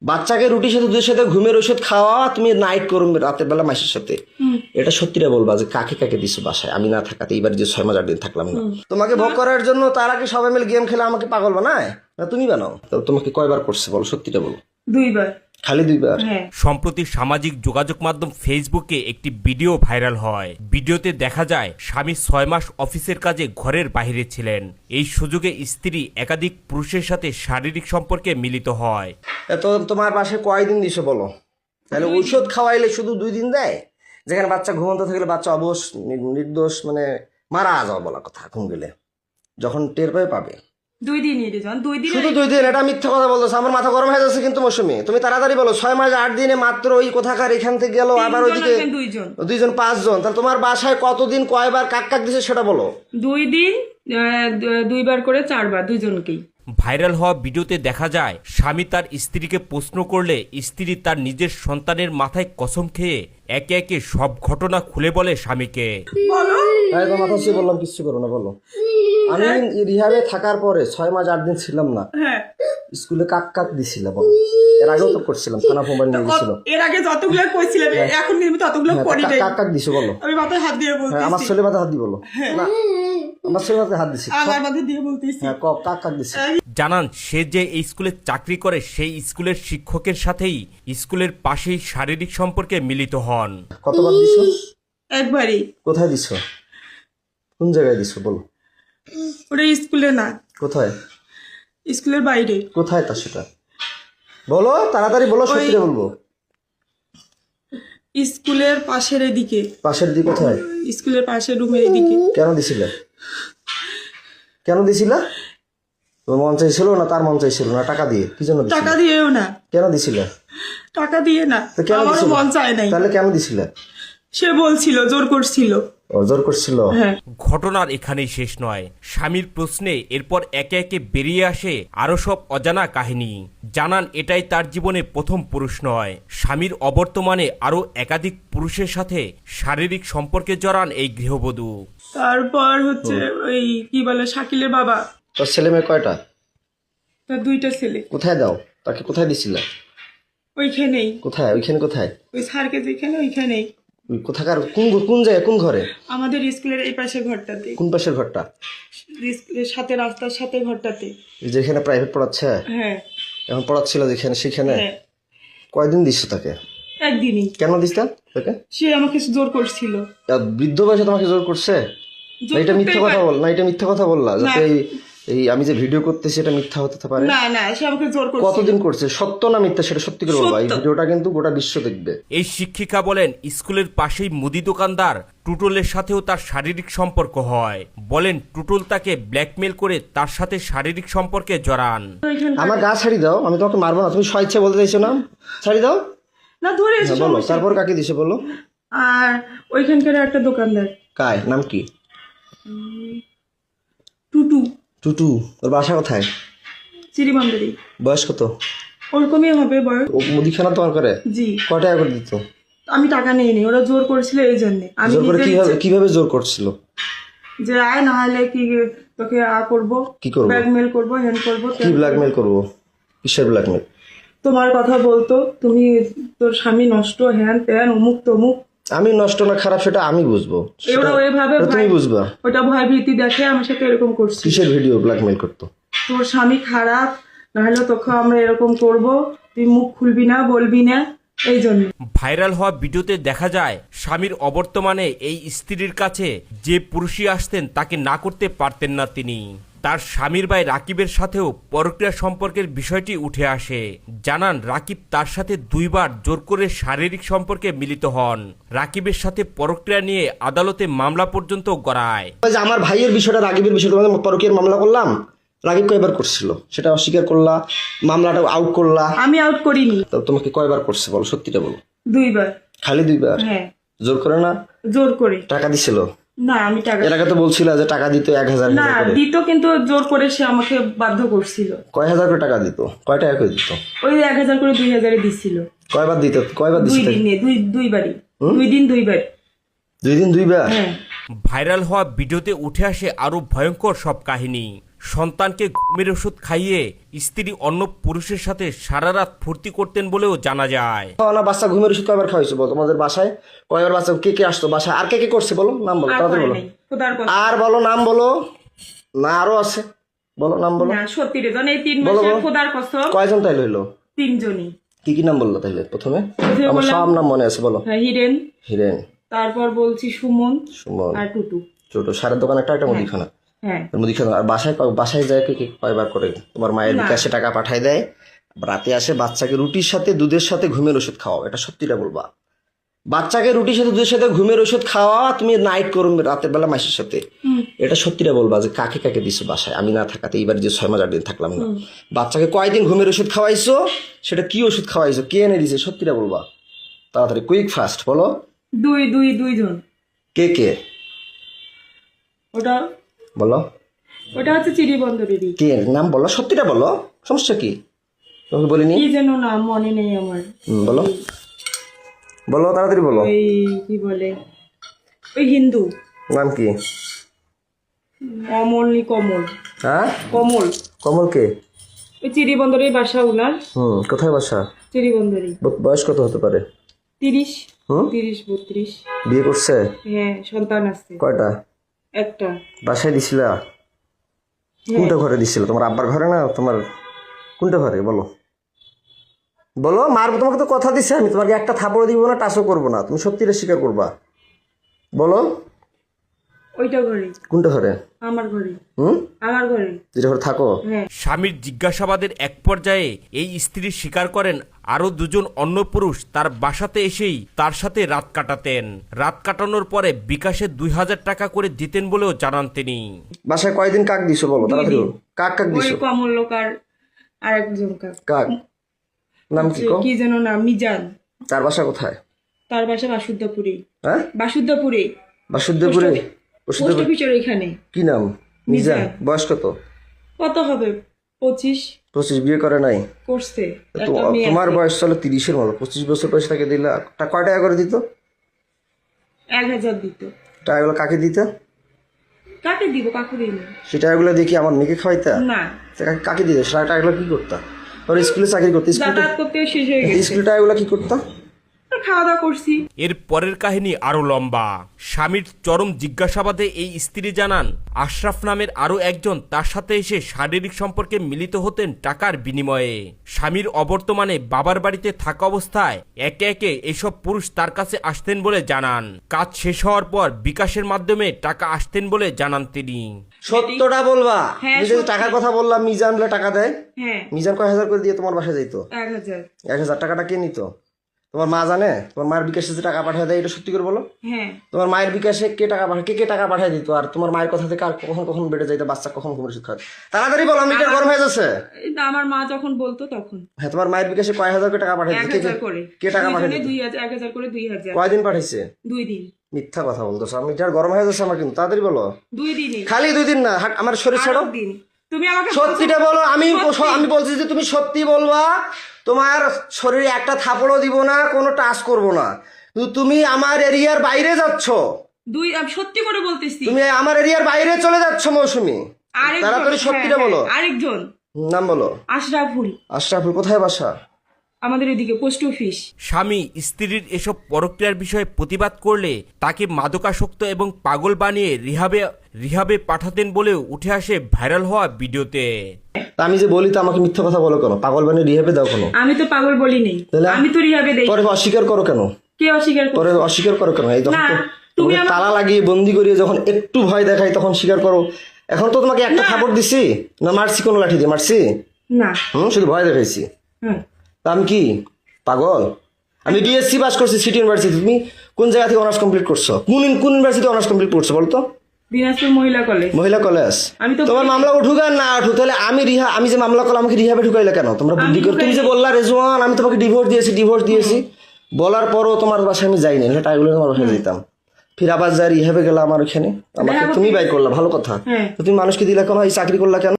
বাচ্চাকে রুটির সাথে দুধের সাথে ঘুমের ওষুধ খাওয়া, তুমি নাইট করো রাতের বেলা মাসের সাথে। এটা সত্যিটা বলবা যে কাকে কাকে দিছো বাসায় আমি না থাকাতে, এইবার যে 6 মাস 8 দিন থাকলাম না তোমাকে ভোগ করার জন্য, তার আগে সবাই মিলে গেম খেলে আমাকে পাগল বানায় না তুমি বানাও? তো তোমাকে কয়বার করছে বলো, সত্যিটা বলো। 2 বার। খালি 2 বার? সম্প্রতি সামাজিক যোগাযোগ মাধ্যম ফেসবুকে একটি ভিডিও ভাইরাল হয়। ভিডিওতে দেখা যায় স্বামী 6 মাস অফিসের কাজে ঘরের বাইরে ছিলেন। এই সুযোগে স্ত্রী একাধিক পুরুষের সাথে শারীরিক সম্পর্কে মিলিত হয়। তো তোমার বাসায় কয়দিন দিছো বলো? তাহলে ঔষধ খাওয়াইলে শুধু 2 দিন দেয়, যেখানে বাচ্চা ঘুমন্ত থাকলে বাচ্চা অবশ নির্দোষ মানে মারা যাওয়া বলা কথা, ঘুম গেলে যখন টের পাবে 2 দিনই রে জান, 2 দিন। শুধু 2 দিন? এটা মিথ্যা কথা বলতেছে, আমার মাথা গরম হয়ে যাচ্ছে কিন্তু মৌসুমী। তুমি তাড়াতাড়ি বলো, 6 মাস 8 দিনে মাত্র ওই কোথাকার এখান থেকে গেল, আবার ওইদিকে 2 জন 5 জন, তাহলে তোমার বাসায় কতদিন কয়বার কাক কাক দিছে সেটা বলো। 2 দিন 2 বার করে 4 বার, দুজনকেই। ভাইরাল হওয়া ভিডিওতে দেখা যায় স্বামী তার স্ত্রীকে প্রশ্ন করলে স্ত্রী তার নিজের সন্তানের মাথায় কসম খেয়ে একে একে সব ঘটনা খুলে বলে স্বামীকে। মাথা ছুঁয়ে বললাম কিচ্ছু করো না, বলো। আমি রিহাবে থাকার পরে 6 মাস 8 দিন ছিলাম না, স্কুলে কাক কাক দিছিলাম, বলো। এর আগেও তো করছিলাম, থানা মোবাইল নিয়ে গেছিল। এর আগে যতগুলো কইছিলাম, এখন কিন্তু ততগুলো করি নাই। কাক কাক দিছো বলো। আমি মাথায় হাত দিয়ে বলতেছি। আমার ছেলে মাথায় হাত দি বলো। না আমার ছেলে মাথায় হাত দিছি, আমার মাথায় দিয়ে বলতেছি। হ্যাঁ কাক কাক দিছি। জানান সে যে এই স্কুলে চাকরি করে সেই স্কুলের শিক্ষকের সাথেই স্কুলের পাশেই শারীরিক সম্পর্কে মিলিত হন। কতবার দিছো? একবারই। কোথায় দিছো? কোন জায়গায় দিছো বলো। ওটা স্কুলে না। কোথায়? স্কুলের বাইরে। কোথায় তা সেটা বলো, তাড়াতাড়ি বলো, সত্যি বলবো। স্কুলের পাশের এদিকে। পাশের দিকে কোথায়? স্কুলের পাশের রুমের এদিকে। কেন দিছিলে? কেন দিছিলা? তোমার মন চাইছিল না তার মন চাইছিল না? টাকা দিয়ে? কি জন্য দিছিলে? টাকা দিয়েও না। কেন দিছিলে? টাকা দিয়ে না, আমার মন চায় নাই। তাহলে কেন দিছিলে? সে বলছিল, জোর করছিল। জোর করছিল? ঘটনার এখানেই শেষ নয়। স্বামীর প্রশ্নে এরপর একে একে বেরিয়ে আসে আরো সব অজানা কাহিনী। জানান এটাই তার জীবনে প্রথম পুরুষ নয়। স্বামীর অবর্তমানে আরো একাধিক পুরুষের সাথে শারীরিক সম্পর্কে জড়ান এই গৃহবধূ। তারপর হচ্ছে ওই কি বলে শাকিলের বাবা। তোর ছেলে মেয়ে কয়টা? তার 2টা ছেলে। কোথায় দাও তাকে? কোথায় দিছিলে? ওইখানেই। কোথায়? ওইখানে কোথায়? ওই স্যারকে যেখানে ওইখানেই। কোথাকার? কোন জায়গায়? কোন ঘরে? আমাদের স্কুলের এই পাশের ঘরটাতে। কোন পাশের ঘরটা? স্কুলের সাথে, রাস্তার সাথে ঘরটাতে। যেখানে প্রাইভেট পড়াচ্ছে? হ্যাঁ। এখন পড়াচ্ছিল যেখানে, সেখানে? হ্যাঁ। কয়দিন দিছো তাকে? একদিনই। কেন দিস তাকে? সে আমাকে জোর করছিল। বৃদ্ধ বয়সে তোমাকে জোর করছে? না এটা মিথ্যা কথা বল, না এটা মিথ্যা কথা বললা যাতে এই আমি যে ভিডিও করতেছি এটা মিথ্যা হতে পারে। না না, সে আমাকে জোর করছে। কতদিন করছে? সত্য না মিথ্যা সেটা সত্যি করে বলবা। এই ভিডিওটা কিন্তু গোটা বিশ্ব দেখবে। এই শিক্ষিকা বলেন স্কুলের পাশেই মুদি দোকানদার টুটলের সাথেও তার শারীরিক সম্পর্ক হয়। বলেন টুটল তাকে ব্ল্যাকমেল করে তার সাথে শারীরিক সম্পর্কে জড়ান। আমার গা ছাড়ি দাও, আমি তোমাকে মারবো না। তুমি স্বেচ্ছা বলতে চাইছো না? ছাড়ি দাও না, ধরে বলো। তারপর কাকে দিছে বলো? আর ওইখানকার একটা দোকানদার। কায় নাম কি? টুটু। টুটু? ওর বাসা কোথায়? চিরিবান্দারি। বয়স কত? ওরকমই হবে বয়স। ও মুদিখানা তোমার করে? জি। কয় টাকা করে দিত? আমি টাকা নিয়ে নি, ওরা জোর করেছিল এই জন্য। আমি জোর করে কিভাবে জোর করছিল? যে আয় না হলে কি তোকে করবো, কি করবো? ব্ল্যাকমেল করবো, হ্যান্ড করবো। কি ব্ল্যাকমেল করবো? কিসের ব্ল্যাকমেল? তোমার কথা বলতো, তুমি তোর স্বামী নষ্ট, হ্যান ত্যান, অমুক তমুক। আমি নষ্ট না খারাপ সেটা আমি বুঝবো, তুমি বুঝবা। ওটা ভয় ভীতি দেখে আমার সাথে এরকম করছি। কিসের ভিডিও ব্ল্যাকমেল করতো? তোর স্বামী খারাপ, নাহলে তোকে আমরা এরকম করব, তুই মুখ খুলবি না, বলবি না, এই জন্য। ভাইরাল হওয়া ভিডিওতে দেখা যায় স্বামীর অবর্তমানে এই স্ত্রীর কাছে যে পুরুষই আসতেন তাকে না করতে পারতেন না তিনি। তার স্বামীর ভাই রাকিবের সাথেও পরক্রিয়া সম্পর্কের বিষয়টি উঠে আসে। জানান রাকিব তার সাথে 2 বার জোর করে শারীরিক সম্পর্কে মিলিত হন। রাকিবের সাথে পরক্রিয়া নিয়ে আদালতে মামলা পর্যন্ত গড়ায়। আমার ভাইয়ের বিষয়টা, রাকিবের বিষয়টা পরক্রিয়ার মামলা করলাম, রাকিব কয়বার করছিল সেটা অস্বীকার করলা, মামলাটা আউট করলা। আমি আউট করিনি। তোমাকে কয়বার করছে বলো, সত্যিটা বলো। 2 বার। খালি 2 বার? হ্যাঁ। জোর করে না? জোর করে। টাকা দিছিল? না, আমি টাকা। এর আগে তো বলছিল যে টাকা দিত 1000 না দিত, কিন্তু জোর করে সে আমাকে বাধ্য করছিল। কয় হাজার করে টাকা দিত? কয় টাকা করে দিত? ওই 1000 করে 2000 দিছিল। কয়বার দিত? কয়বার দিছিল? 2 দিনে, 2 বারই। 2 দিন 2 বার। 2 দিন 2 বার? ভাইরাল হওয়া ভিডিওতে উঠে আসে আরো ভয়ঙ্কর সব কাহিনী। সন্তানকে ঘুমের ওষুধ খাইয়ে স্ত্রী অন্য পুরুষের সাথে সারা রাত ফুর্তি করতেন বলেও জানা যায়। না বাচ্চা ঘুমের ওষুধ কয়বার খাওয়াইছো বলো? তোমাদের বাসায় কয়বার বাচ্চা কে কে আসতো বাসায়? আর কে কে করছে বলো? নাম বলো, আর তাড়াতাড়ি করে বলো। নাই, খোদার কসম। আর বলো, নাম বলো। না আরো আছে, বলো নাম বলো। না সত্যি রে, এই 3 বলো, মাসে বলো। খোদার কসম কয়জন তাইলে হইলো? 3 জনই। কি কি নাম বললো তাইলে প্রথমে? প্রথমে আমার বললাম- সব নাম মনে আছে, বলো। হ্যাঁ, হিরেন, হিরেন, তারপর বলছি সুমন সুমন, আর টুটু। ছোট সারের দোকান একটা মুদিখানা। হ্যাঁ, মুদিখানা। আর বাসায় যায় কে কে কয়বার করে? তোমার মায়ের বিকাশে টাকা পাঠায় দেয়, রাতে আসে বাচ্চাকে রুটির সাথে দুধের সাথে ঘুমের ওষুধ খাওয়াও, এটা সত্যিটা বলবা। বাচ্চাকে রুটির সাথে দুধের সাথে ঘুমের ওষুধ খাওয়া, তুমি নাইট করো রাতের বেলা মাসের সাথে, এটা সত্যিটা বলবা যে কাকে কাকে দিছো বাসায় আমি না থাকাতে? এইবার যে 6 মাস 8 দিন থাকলাম না, বাচ্চাকে কয়দিন ঘুমের ওষুধ খাওয়াইছো? সেটা কি ওষুধ খাওয়াইছো? কে এনে দিছে? সত্যিটা বলবা, তাড়াতাড়ি, কুইক ফাস্ট বলো। 2 জন। কে কে ওটা বলো। হচ্ছে চিড়িবন্দরেরই। কে নাম বলো, সত্যিটা বলো, সমস্যা কি? তোমাকে বলিনি? কি যেন নাম মনে নেই আমার। বলো বলো, তাড়াতাড়ি বলো। ওই কি বলে, ওই হিন্দু নাম কি? অমল কমল। হ্যাঁ, কমল। কমল কে? ওই চিড়িবন্দরের বাসা উনার। কোথায় বাসা? চিড়িবন্দরেই। বয়স কত হতে পারে? 30 হুম 32। বিয়ে করছে? হ্যাঁ, সন্তান আছে কয়টা? একটা। বাসায় দিছিলা? কোনটা ঘরে দিছিল? তোমার আব্বার ঘরে না তোমার কোনটা ঘরে বলো? বলো, মারবো তোমাকে তো কথা দিছে আমি, তোমাকে একটা থাপড় দিব না, টাচও করবো না, তুমি সত্যিটা স্বীকার করবা, বলো। ওইটা ঘরে। কোনটা ঘরে? আমার ঘরে। হুম আমার ঘরে। যেটা ঘরে থাকো? হ্যাঁ। স্বামীর জিজ্ঞাসাবাদের এক পর্যায়ে এই স্ত্রী স্বীকার করেন আরো 2 জন অন্য পুরুষ তার বাসাতে এসেই তার সাথে রাত কাটাতেন। রাত কাটানোর পরে বিকাশে 2000 টাকা করে দিতেন বলেও জানান তিনি। বাসায় কয়দিন কাক দিছো বলো, তাড়াতাড়ি বলো। কাক ওই দিছো? কমল লোক আর একজন কাক নাম কি? কি যেন নাম, মিজান। তার বাসা কোথায়? তার বাসা বাসুদ্ধপুরে। হ্যাঁ, বাসুদ্ধপুরে। বাসুদেবপুরে। পোস্ট অফিসের ওইখানে। কি নাম? মিজান। বয়স কত? কত হবে? 25। 25। বিয়ে করে নাই? করছে। তো একটা মেয়ে তোমার আছে। বয়স চলো 30-এর মতো, 25 বছর বয়স তাকে দিলা, কয় টাকা করে দিত? 1000 দিত। টাকাগুলো কাকে দিত? কাকে দিব? কাকু দিই না। সে টাকাগুলো দিয়ে কি আমার মেয়েকে খাওয়াইতা? না, কাকে দিত? সে টাকাগুলো কি করতা? ওর স্কুলে চাকরি করতে, যাতায়াত করতে শেষ হয়ে গেছে। স্কুলে টাকাগুলো কি করতা? খাওয়া দাওয়া করছি। এর পরের কাহিনী আরো লম্বা। স্বামীর চরম জিজ্ঞাসাবাদে এই স্ত্রী জানান আশরাফ নামের আরো একজন তার সাথে এসে শারীরিক সম্পর্কে মিলিত হতেন টাকার বিনিময়ে। স্বামীর অবর্তমানে বাবার বাড়িতে থাকা অবস্থায় একে একে এসব পুরুষ তার কাছে আসতেন বলে জানান। কাজ শেষ হওয়ার পর বিকাশের মাধ্যমে টাকা আসতেন বলে জানান তিনি। সত্যটা বলবা। হ্যাঁ, আমি যে টাকার কথা বললাম, মিজান বলে টাকা দেয়। হ্যাঁ, মিজান কয় হাজার করে দিয়ে তোমার বাসায় যাইতো? 1000। 1000 টাকাটা কে নিত? তোমার মা জানে? তোমার মায়ের বিকাশে যে টাকা পাঠিয়ে দেয়, এটা সত্যি করে বলো। হ্যাঁ। তোমার মায়ের বিকাশে কে টাকা পাঠায়? কে টাকা পাঠিয়ে দিত? আর তোমার মায়ের কথা থেকে আর কখন কখন বেড়ে যাইতো? বাচ্চা কখন ঘুমের ওষুধ খায়? তাড়াতাড়ি বলো, মিটার গরম হয়ে যাচ্ছে। আমার মা যখন বলতো তখন হ্যাঁ, তোমার মায়ের বিকাশে কয় হাজার করে টাকা পাঠিয়ে দিত? 1000 করে। কে টাকা পাঠিয়ে দিত? 1000 করে 2000। কয়দিন পাঠাইছে? 2 দিন। মিথ্যা কথা বলতেছ, মিটার গরম হয়ে যাচ্ছে আমার কিন্তু, তাড়াতাড়ি বলো। 2 দিনই। খালি 2 দিন না, আমার শরীর ছাড়ো। 8 দিন। তুমি আমাকে সত্যিটা বলো। আমি বলছি যে তুমি সত্যি বলবা, তোমার শরীরে একটা থাপড়ও দিব না, কোনো টাচ করব না। কিন্তু তুমি আমার এরিয়ার বাইরে যাচ্ছ। আমি সত্যি করে বলতেছি। তুমি আমার এরিয়ার বাইরে চলে যাচ্ছ মৌসুমী। আরেকজন, তাড়াতাড়ি সত্যিটা বলো। আরেকজন নাম বলো। আশরাফুল। আশরাফুল কোথায় বাসা? আমাদের এদিকে পোস্ট অফিস। স্বামী স্ত্রীর এসব পরক্রিয়ার বিষয়ে প্রতিবাদ করলে তাকে মাদকাসক্ত এবং পাগল বানিয়ে রিহাবে পাঠাতেন বলেও উঠে আসে ভাইরাল হওয়া ভিডিওতে। তা আমি যে বলি, তো আমাকে মিথ্যা কথা বলো কেন? পাগল বানিয়ে রিহাবে দাও কেন? আমি তো পাগল বলি নেই, তাহলে আমি তো রিহাবে দেই। পরে অস্বীকার করো কেন? কে অস্বীকার করে? পরে অস্বীকার করো কেন? এই যখন না, তো তুমি তোমাকে তালা লাগিয়ে বন্দি করিয়ে যখন একটু ভয় দেখাই তখন স্বীকার করো। এখন তো তোমাকে একটা থাপড় দিছি না, মারছি কোনো লাঠি দিয়ে? মারছি? না। শুধু ভয় দেখাইছি। হ্যাঁ। তা আমি কি পাগল? আমি ডিএসসি পাস করছি সিটি ইউনিভার্সিটি। তুমি কোন জায়গা থেকে অনার্স কমপ্লিট করছো? কোন ইউনিভার্সিটি অনার্স কমপ্লিট করছো বলতো? দিনাজপুর মহিলা কলেজ। মহিলা কলেজ। আমি তো তোমার মামলা উঠুক আর না উঠুক, তাহলে আমি যে মামলা করলাম, আমাকে রিহাবে ঢুকাইলে কেন তোমরা? বুদ্ধি করে তুমি যে বললা রেজওয়ান আমি তোমাকে ডিভোর্স দিয়েছি, বলার পরও তোমার বাসায় আমি যাইনি, টাইগুলো তোমার বাসায় যেতাম। ফির আবার যা রিহাবে গেলাম আমার ওখানে, আমাকে তুমি বাই করলা, ভালো কথা। হ্যাঁ। তো তুমি মানুষকে দিলা কেন? এই চাকরি করলা কেন?